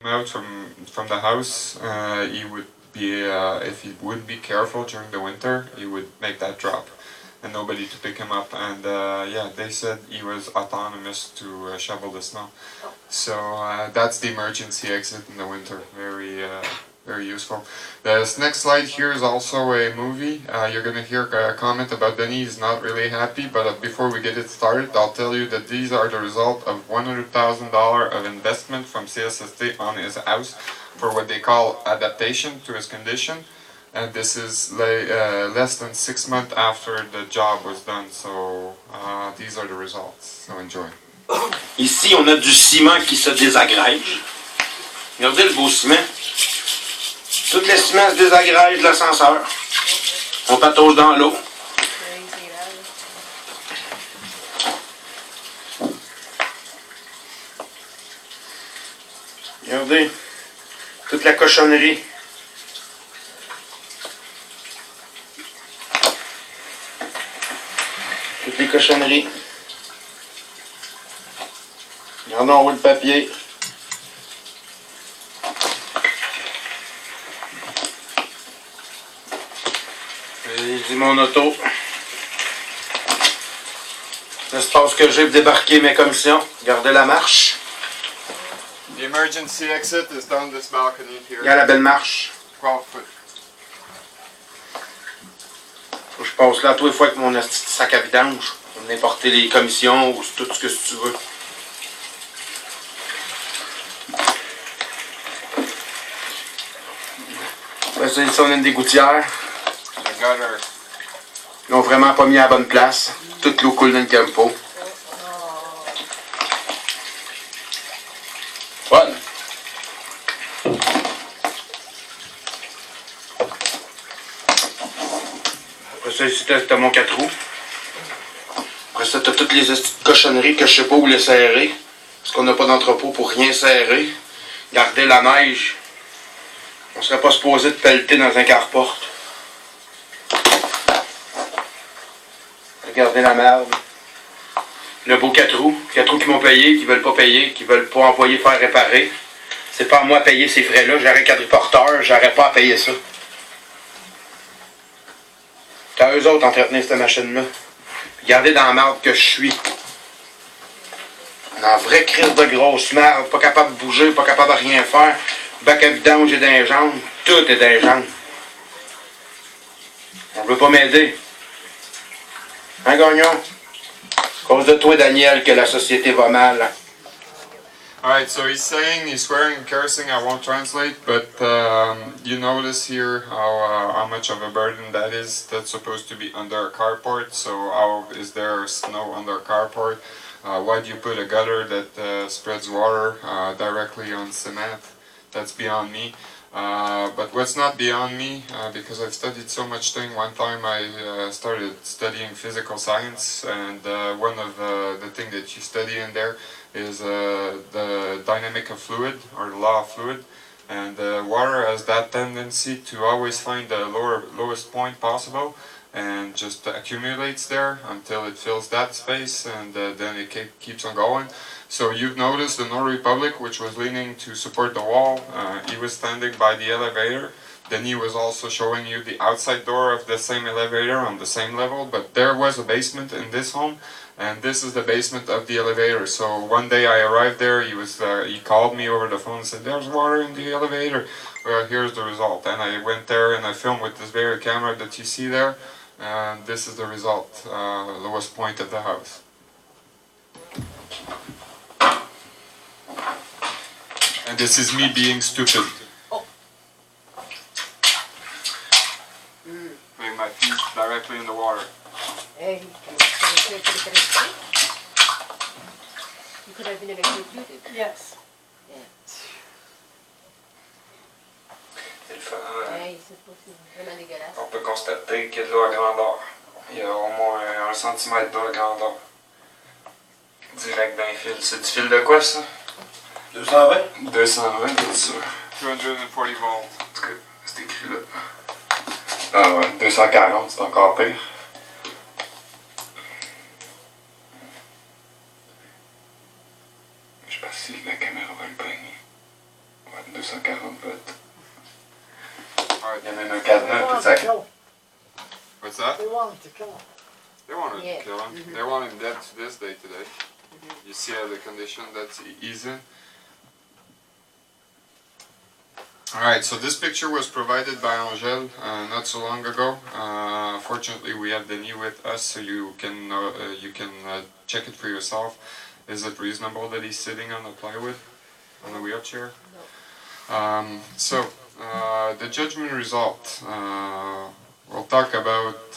out from the house, he would be if he wouldn't be careful during the winter, he would make that drop, and nobody to pick him up. And yeah, they said he was autonomous to shovel the snow. So that's the emergency exit in the winter. Very useful. This next slide here is also a movie. You're going to hear a comment about Denis is not really happy, but before we get it started, I'll tell you that these are the result of $100,000 of investment from CSST on his house for what they call adaptation to his condition. And this is less than 6 months after the job was done, so these are the results. So enjoy. Ici, on a du ciment qui se désagrège. Regardez le beau ciment. Tout le ciment se désagrège de l'ascenseur. On patauge dans l'eau. Regardez, toute la cochonnerie. Toutes les cochonneries. Regardez en haut le papier. J'ai mon auto. L'espace que j'ai pour débarquer mes commissions. Regardez la marche. The emergency exit is down this balcony here. Regarde la belle marche. 12 foot. Faut que je passe là tous les fois avec mon sac à vidange. Pour venir porter les commissions ou tout ce que tu veux. Ça, on a une des gouttières. Ils l'ont vraiment pas mis à la bonne place. Toute l'eau coule dans le campo. Fun. Après ça, ici, t'as mon 4 roues. Après ça, t'as toutes les cochonneries que je sais pas où les serrer. Parce qu'on n'a pas d'entrepôt pour rien serrer. Garder la neige. On serait pas supposé de pelleter dans un carport. Regardez la merde. Le beau 4 roues. 4 roues qui m'ont payé, qui veulent pas payer, qui veulent pas envoyer faire réparer. C'est pas à moi à payer ces frais-là. J'aurais quadriporteur, j'aurais pas à payer ça. C'est à eux autres d'entretenir cette machine-là. Regardez dans la merde que je suis. Dans vraie crise de grosse merde, pas capable de bouger, pas capable de rien faire. Bac à vidange et dans les jambes. Tout est dans les jambes. On veut pas m'aider. Hein, Gagnon? À cause de toi, Daniel, que la société va mal. Alright, so he's saying, he's swearing and cursing, I won't translate, but you notice here how much of a burden that is. That's supposed to be under a carport, so how is there snow under a carport? Why do you put a gutter that spreads water directly on cement? That's beyond me. But what's not beyond me, because I've studied so much thing, one time I started studying physical science, and one of the things that you study in there is the dynamic of fluid, or the law of fluid. And water has that tendency to always find the lowest point possible, and just accumulates there until it fills that space, and then it keeps on going. So you've noticed the North Republic, which was leaning to support the wall, he was standing by the elevator. Then he was also showing you the outside door of the same elevator on the same level, but there was a basement in this home, and this is the basement of the elevator. So one day I arrived there, he called me over the phone and said, "There's water in the elevator." Well, here's the result. And I went there and I filmed with this very camera that you see there, and this is the result, lowest point of the house. And this is me being stupid. Putting my feet directly in the water. Hey, you could have been electrocuted. Yes. Yeah. C'est vraiment dégueulasse. On peut constater qu'il y a de l'eau à grandeur. Il y a au moins 1 centimètre d'eau à grandeur. Direct dans les fils. C'est du fil de quoi ça? 220? 220, bien sûr. 240 volts. En tout cas, c'est écrit là. Ah ouais, 240, c'est encore pire. Je sais pas si la caméra va le pogner. Ouais, 240 votes. Alright. Il y a même un They cadenas, tout wanted ça. to kill him. What's that? They wanted to kill him. They wanted Yeah. to kill him. They want him dead to this day today. You see how the condition that he's in? Alright, so this picture was provided by Angel not so long ago. Fortunately, we have Denis with us, so you can check it for yourself. Is it reasonable that he's sitting on the plywood, on the wheelchair? The judgment result. We'll talk about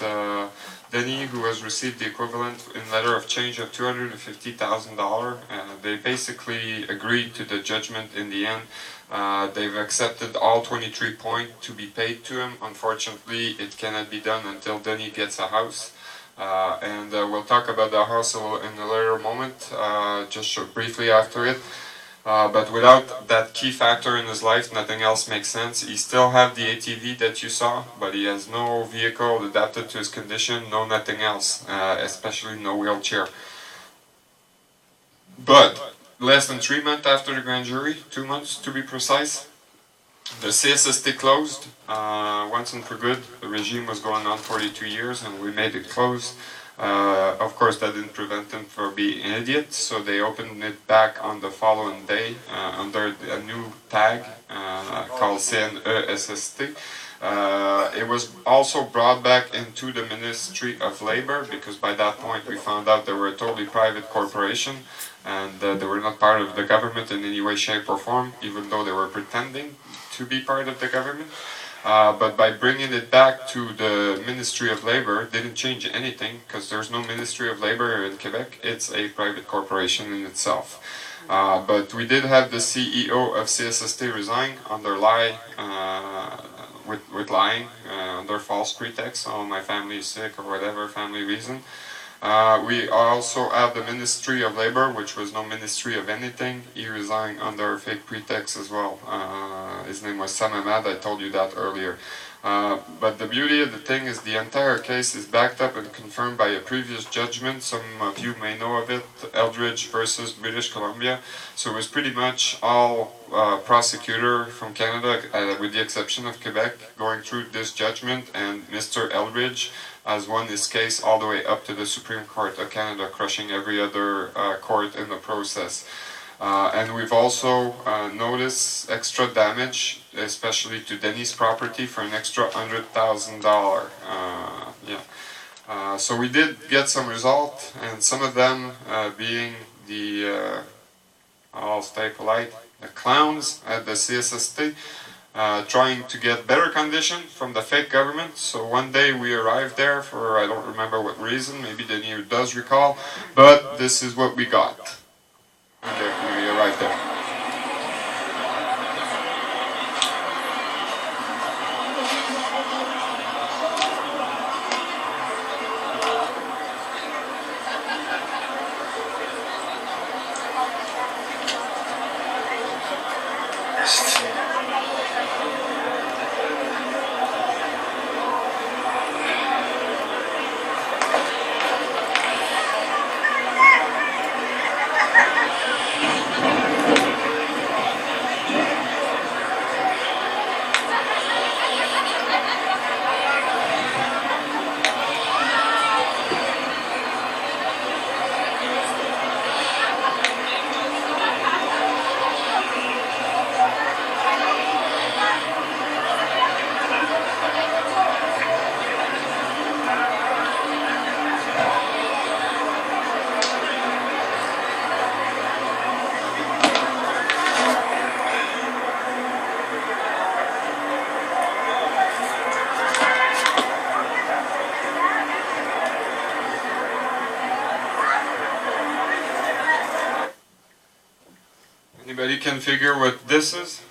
Denis, who has received the equivalent in letter of change of $250,000. They basically agreed to the judgment in the end. They've accepted all 23 points to be paid to him. Unfortunately, it cannot be done until Denis gets a house. We'll talk about the house in a later moment, just briefly after it. But without that key factor in his life, nothing else makes sense. He still has the ATV that you saw, but he has no vehicle adapted to his condition, no nothing else, especially no wheelchair. But less than 3 months after the grand jury, 2 months to be precise, the CSST closed once and for good. The regime was going on 42 years and we made it close. Of course, that didn't prevent them from being idiots, so they opened it back on the following day under a new tag called CNESST. It was also brought back into the Ministry of Labor because by that point we found out they were a totally private corporation and they were not part of the government in any way, shape or form, even though they were pretending to be part of the government. But by bringing it back to the Ministry of Labor, it didn't change anything because there's no Ministry of Labor in Quebec. It's a private corporation in itself. But we did have the CEO of CSST resign under lie, with lying, under false pretext. Oh, my family is sick or whatever family reason. We also have the Ministry of Labor, which was no Ministry of anything. He resigned under fake pretext as well. His name was Sam Ahmad, I told you that earlier. But the beauty of the thing is the entire case is backed up and confirmed by a previous judgment. Some of you may know of it, Eldridge versus British Columbia. So it was pretty much all prosecutor from Canada, with the exception of Quebec, going through this judgment, and Mr. Eldridge has won his case all the way up to the Supreme Court of Canada, crushing every other court in the process. And we've also noticed extra damage, especially to Denis' property, for an extra $100,000. So we did get some result, and some of them being the, I'll stay polite, the clowns at the CSST, trying to get better condition from the fake government. So one day we arrived there for, I don't remember what reason, maybe Denis does recall, but this is what we got. Okay, we arrived there. Anybody can figure what this is?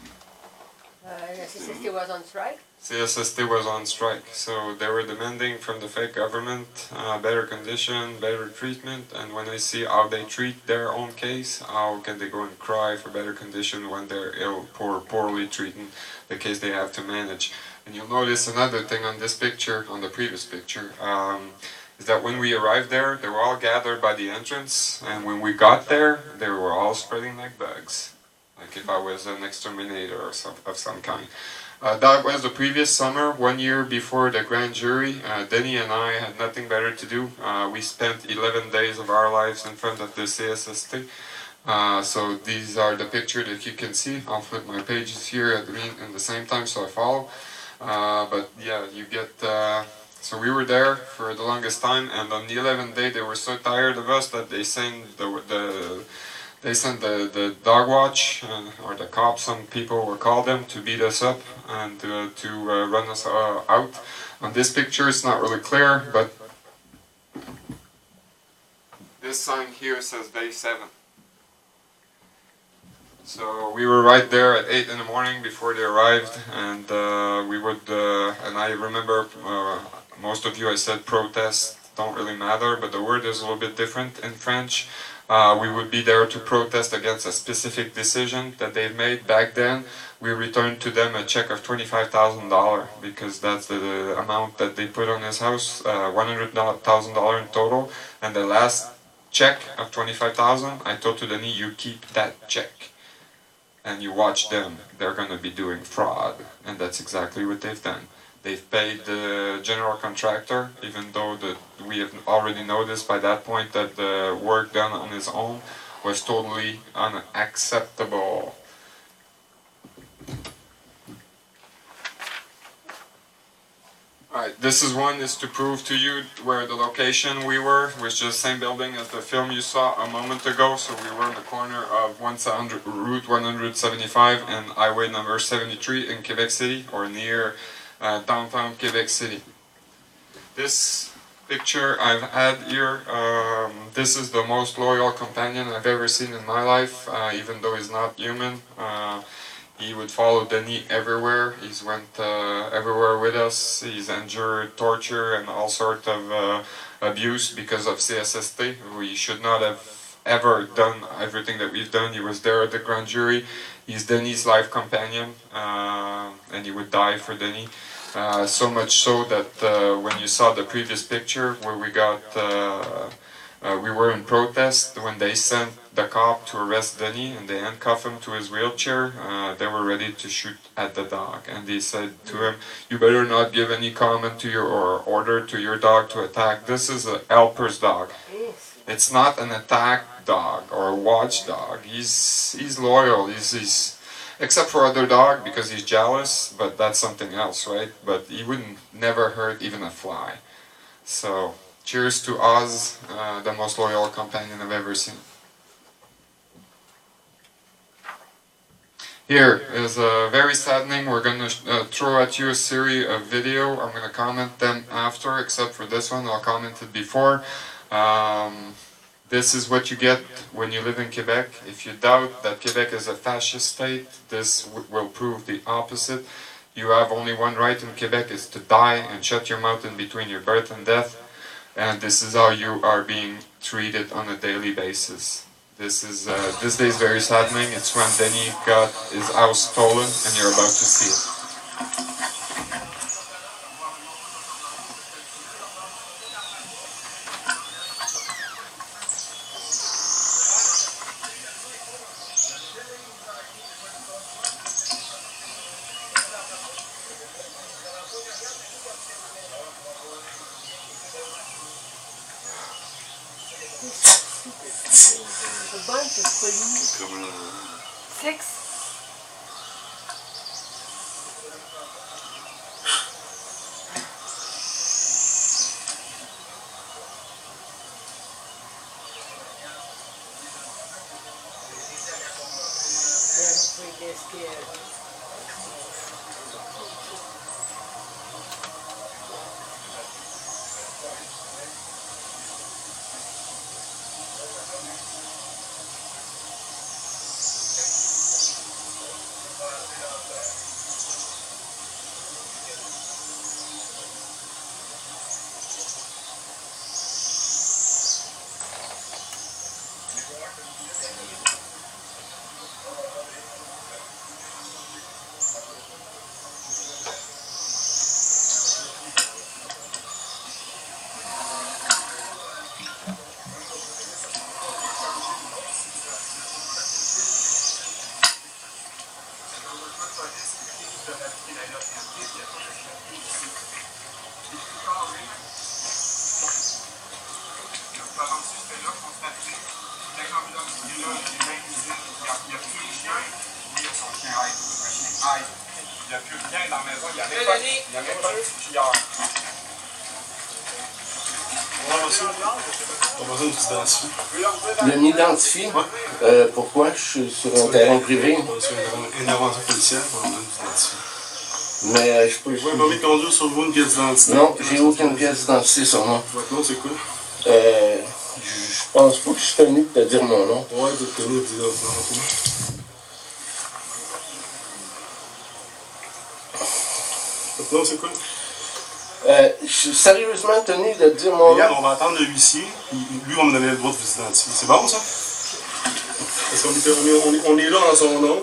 The CSST was on strike. CSST was on strike, so they were demanding from the fake government better condition, better treatment, and when I see how they treat their own case, how can they go and cry for better condition when they're ill, poorly treating the case they have to manage. And you'll notice another thing on this picture, on the previous picture, is that when we arrived there, they were all gathered by the entrance, and when we got there, they were all spreading like bugs. like if I was an exterminator or of some kind. That was the previous summer, 1 year before the grand jury. Denny and I had nothing better to do. We spent 11 days of our lives in front of the CSST. So these are the pictures that you can see. I'll flip my pages here at the same time so I follow. But yeah, you get... so we were there for the longest time, and on the 11th day they were so tired of us that they sent the dog watch, or the cops, some people will call them, to beat us up and to run us out. On this picture it's not really clear, but this sign here says day 7. So we were right there at 8 in the morning before they arrived, and and I remember most of you, I said protests don't really matter, but the word is a little bit different in French. We would be there to protest against a specific decision that they've made back then. We returned to them a check of $25,000 because that's the amount that they put on his house, $100,000 in total, and the last check of $25,000, I told to Denis, you keep that check. And you watch them, they're going to be doing fraud, and that's exactly what they've done. They've paid the general contractor, even though we have already noticed by that point that the work done on his own was totally unacceptable. Alright, this is to prove to you where the location we were, which is the same building as the film you saw a moment ago. So we were in the corner of Route 175 and Highway number 73 in Quebec City, or near downtown Quebec City. This picture I've had here, this is the most loyal companion I've ever seen in my life, even though he's not human. He would follow Denis everywhere. He's went everywhere with us. He's endured torture and all sorts of abuse because of CSST. We should not have ever done everything that we've done. He was there at the grand jury. He's Denis' life companion, and he would die for Denis. So much so that when you saw the previous picture where we were in protest, when they sent the cop to arrest Denis and they handcuffed him to his wheelchair, they were ready to shoot at the dog. And they said to him, you better not give any comment to or order to your dog to attack. This is a helper's dog. It's not an attack dog or a watch dog. He's loyal. He's except for other dog because he's jealous, but that's something else, right? But he wouldn't never hurt even a fly. So cheers to Oz, the most loyal companion I've ever seen. Here is very saddening. We're going to throw at you a series of video. I'm going to comment them after, except for this one. I'll comment it before. This is what you get when you live in Quebec. If you doubt that Quebec is a fascist state, this will prove the opposite. You have only one right in Quebec, is to die and shut your mouth in between your birth and death. And this is how you are being treated on a daily basis. This day is very saddening. It's when Denis got his house stolen, and you're about to see it. A bunch of police. 6. They're scared. Il n'y a plus rien dans la maison, il n'y a même pas de cuillère. On a besoin de t'identifier. Je m'identifie. Pourquoi je suis sur un terrain privé? On est sur une aventure policière, on a besoin de t'identifier. Mais je peux. Vous pouvez permis de conduire sur vous une pièce d'identité? Non, j'ai aucune pièce d'identité sur moi. Votre nom, c'est quoi? Je pense pas que je suis tenu de te dire mon nom. Ouais, vous êtes connu de dire votre nom. Votre nom, c'est quoi? Je suis sérieusement tenu de te dire mon Regarde, nom. on va attendre le huissier, puis lui, on me donner le droit de vous identifier. C'est bon, ça? Parce qu'on est là en son nom.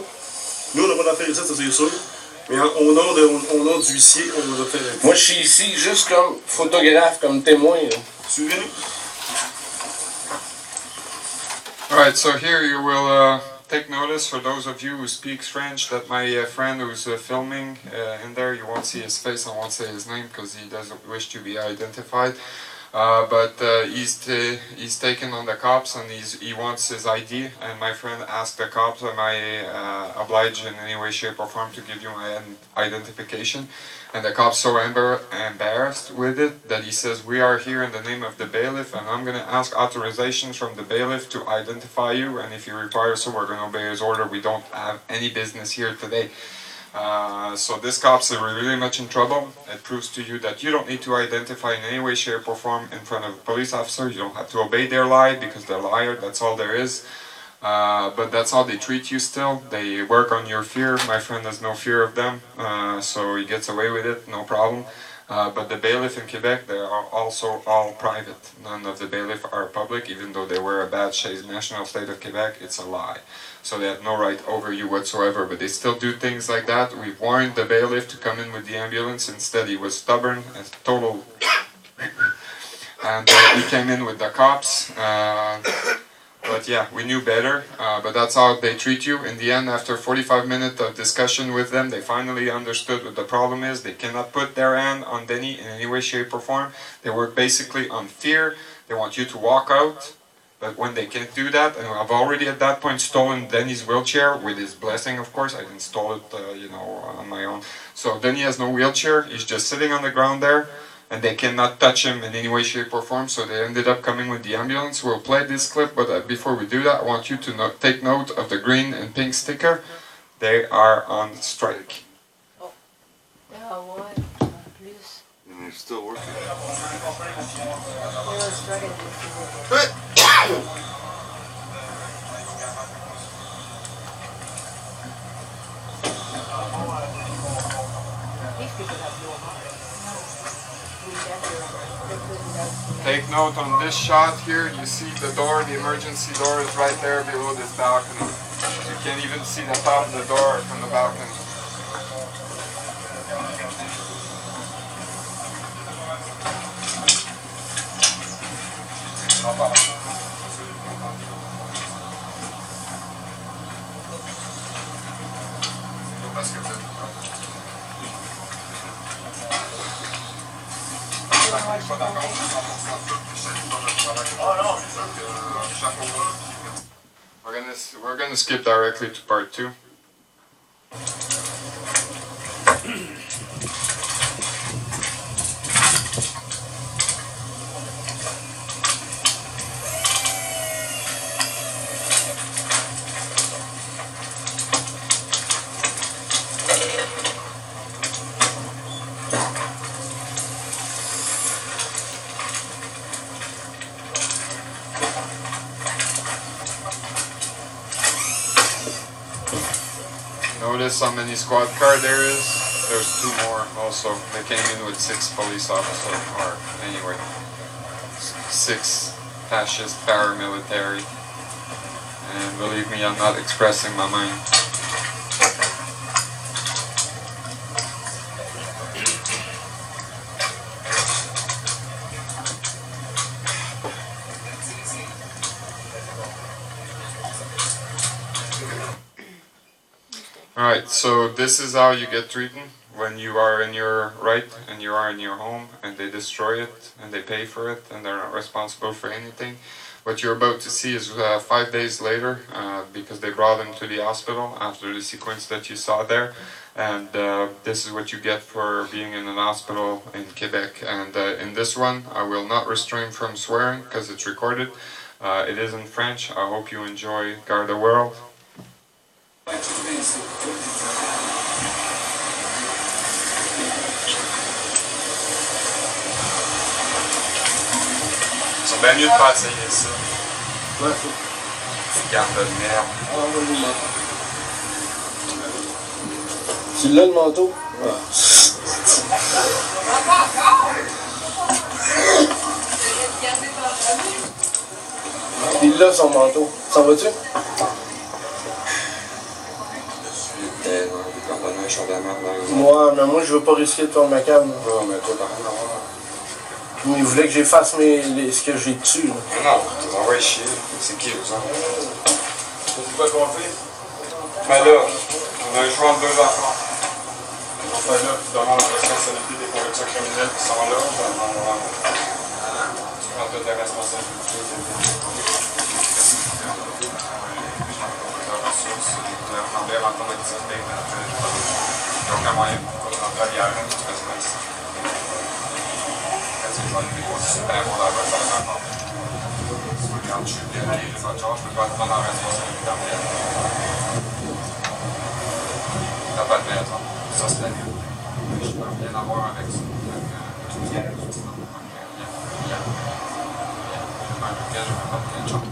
Nous, on n'a pas d'affaire ici, ça c'est sûr. Mais au nom du huissier, on nous a fait... Moi, je suis ici juste comme photographe, comme témoin. Là. Suivez-nous. Alright, so here you will take notice, for those of you who speak French, that my friend who's filming in there, you won't see his face, I won't say his name because he doesn't wish to be identified. But he's taken on the cops and he wants his ID, and my friend asked the cops, am I obliged in any way, shape or form to give you my identification? And the cop's so embarrassed with it that he says, we are here in the name of the bailiff and I'm going to ask authorizations from the bailiff to identify you, and if you require so, we're going to obey his order. We don't have any business here today. So this cop's really much in trouble. It proves to you that you don't need to identify in any way, shape or form in front of a police officer. You don't have to obey their lie because they're a liar, that's all there is. But that's how they treat you still. They work on your fear. My friend has no fear of them, so he gets away with it, no problem. But the bailiff in Quebec, they are also all private. None of the bailiff are public, even though they wear a badge says National State of Quebec, it's a lie. So they have no right over you whatsoever, but they still do things like that. We've warned the bailiff to come in with the ambulance. Instead, he was stubborn, a total... and he came in with the cops. But yeah, we knew better, but that's how they treat you. In the end, after 45 minutes of discussion with them, they finally understood what the problem is. They cannot put their hand on Denny in any way, shape or form. They work basically on fear. They want you to walk out, but when they can't do that, and I've already at that point stolen Denny's wheelchair, with his blessing of course, I didn't steal it, on my own. So Denny has no wheelchair, he's just sitting on the ground there, and they cannot touch him in any way, shape or form, so they ended up coming with the ambulance. We'll play this clip, but before we do that, I want you to take note of the green and pink sticker. They are on strike. Ah ouais, en plus. You're still working. They're on strike and these people have no heart. Take note on this shot here, you see the door, the emergency door is right there below this balcony. You can't even see the top of the door from the balcony. We're gonna skip directly to part 2. Notice how many squad car there is. There's 2 more also. They came in with 6 police officers, or anyway, 6 fascist paramilitary. And believe me, I'm not expressing my mind. Alright, so this is how you get treated when you are in your right and you are in your home and they destroy it and they pay for it and they're not responsible for anything. What you're about to see is 5 days later, because they brought him to the hospital after the sequence that you saw there. And this is what you get for being in an hospital in Quebec. And in this one, I will not restrain from swearing because it's recorded. It is in French. I hope you enjoy Garde the World. C'est bien mieux de pas essayer ça. Ouais, Garde de merde. tu l'as le manteau? Ouais. Il a son manteau. Ça va-tu? Ouais, mais moi je veux pas risquer de faire ma cam. Ouais, mais toi, par contre, Il voulait que j'efface ce que j'ai dessus. Là. non, tu t'envoies chier. C'est qui, vous autres? Tu vas compter? Mais là, on a un choix entre deux enfants. Enfin là, tu demandes la responsabilité des corrections criminelles qui sont là. Tu prends toute la responsabilité. Donc, à moyen pour rentrer à l'hier, tu fais ça ici. Quand tu vas aller super bon là-bas, ça va encore. Tu regardes, je suis bien allé, les autres choses, je peux pas te prendre en responsabilité en rien. T'as pas de maison, ça c'est la vie. Je peux rien avoir avec ça. Tu viens, tu dis non. Viens. Je vais pas un week-end, je vais pas de chambre.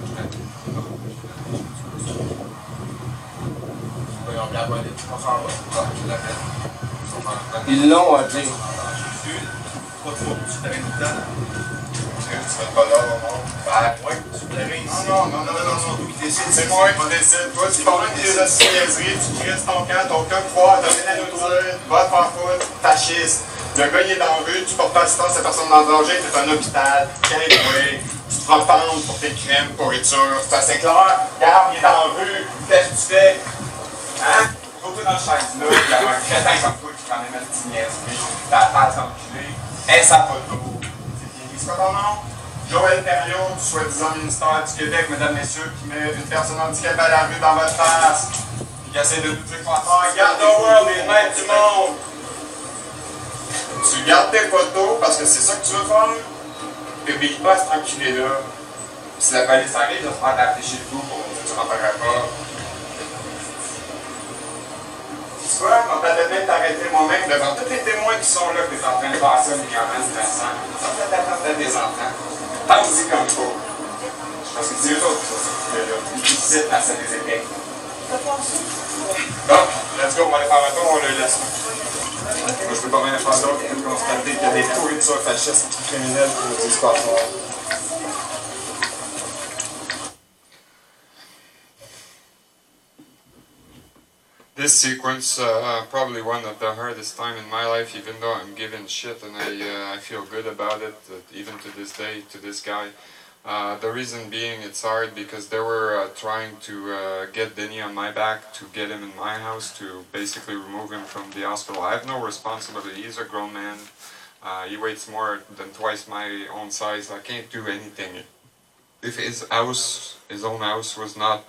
Ils l'ont appelé. Tu fais pas là, ouais. C'est moi qui décide. Toi, tu parles de tes niaiseries, tu crisses ton camp, ton camp croit, t'as rien à nous dire, va te faire foutre, fasciste. Le gars, il est dans la rue, tu portes pas assistance à personne en danger, t'es un hôpital, calme-toi, tu te prends pendre pour tes crimes, pourriture. C'est assez clair. Regarde, il est dans la rue, qu'est-ce que tu fais? Hein? Faut-tu dans le chaise-là, il y a un crétin comme toi qui prend des petites niaiseries, ta face enculée, et sa photo. C'est quoi ton nom? Joël Thériault, du soi-disant ministère du Québec, mesdames, messieurs, qui met une personne handicapée à la rue dans votre face, puis qui essaie de nous dire quoi faire. Regarde the world, les maîtres du monde! Tu gardes tes photos parce que c'est ça que tu veux faire. Publie pas cet enculé-là. Si la police arrive, il va se faire t'appeler chez vous pour dire que tu rentreras pas. Tu vois, on va peut-être t'arrêter moi-même devant tous les témoins qui sont là que tu es en train de faire ça, les gamins stressants. Ça fait peut-être des enfants. Pense-y comme il faut. Parce que c'est eux autres qui sont là. Ils citent la scène des épées. Bon, let's go, on va aller faire un tour, on le laisse. Moi, je peux pas rien faire d'autre que de constater qu'il y a des pourritures fascistes criminels qui disent pas fort. This sequence, probably one of the hardest time in my life, even though I'm giving shit and I feel good about it, even to this day, to this guy. The reason being it's hard because they were trying to get Denny on my back, to get him in my house, to basically remove him from the hospital. I have no responsibility, he's a grown man. He weighs more than twice my own size, I can't do anything. If his own house was not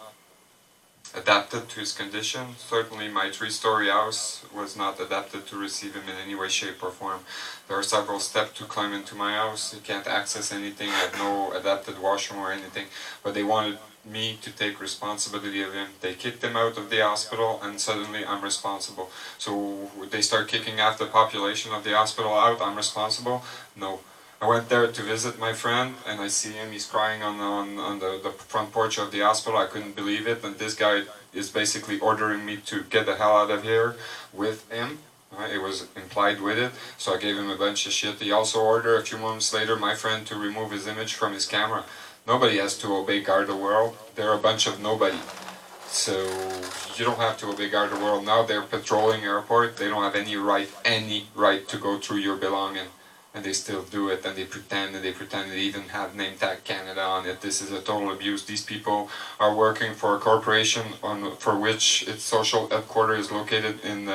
adapted to his condition. Certainly my 3-story house was not adapted to receive him in any way, shape or form. There are several steps to climb into my house. You can't access anything. I have no adapted washroom or anything. But they wanted me to take responsibility of him. They kicked him out of the hospital and suddenly I'm responsible. So they start kicking out the population of the hospital out. I'm responsible? No. I went there to visit my friend and I see him, he's crying on the front porch of the hospital. I couldn't believe it, and this guy is basically ordering me to get the hell out of here with him. It was implied with it, so I gave him a bunch of shit. He also ordered a few months later my friend to remove his image from his camera. Nobody has to obey Garde the World. They're a bunch of nobody. So you don't have to obey Garde the World now. They're patrolling airport. They don't have any right to go through your belongings. and they still do it, and they pretend they even have name tag Canada on it. This is a total abuse. These people are working for a corporation for which its social headquarters is located in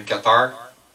Qatar.